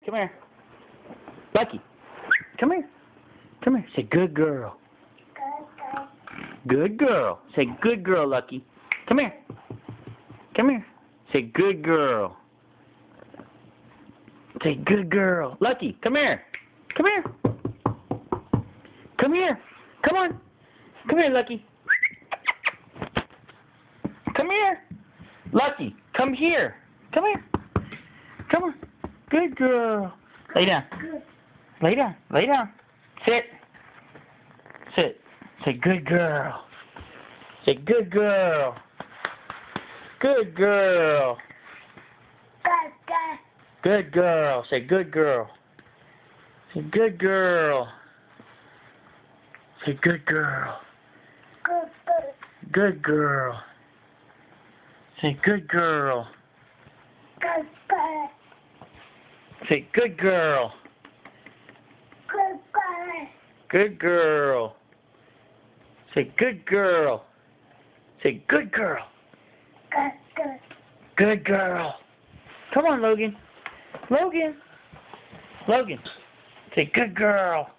Come here. Lucky. Come here. Come here. Say good girl. Good girl. Say good girl, Lucky. Come here. Come here. Say good girl. Say good girl. Lucky, come here. Come here. Come here. Come on. Come here, Lucky. Come here. Lucky, come here. Come here. Come on. Good girl. Lay down. Lay down. Lay down. Sit. Sit. Say good girl. Say good girl. Good girl. Good girl. Say good girl. Say good girl. Say good girl. Good girl. Say good girl. Say good girl. Good girl. Say good girl. Say good girl. Good girl. Come on, Logan. Logan. Logan. Say good girl.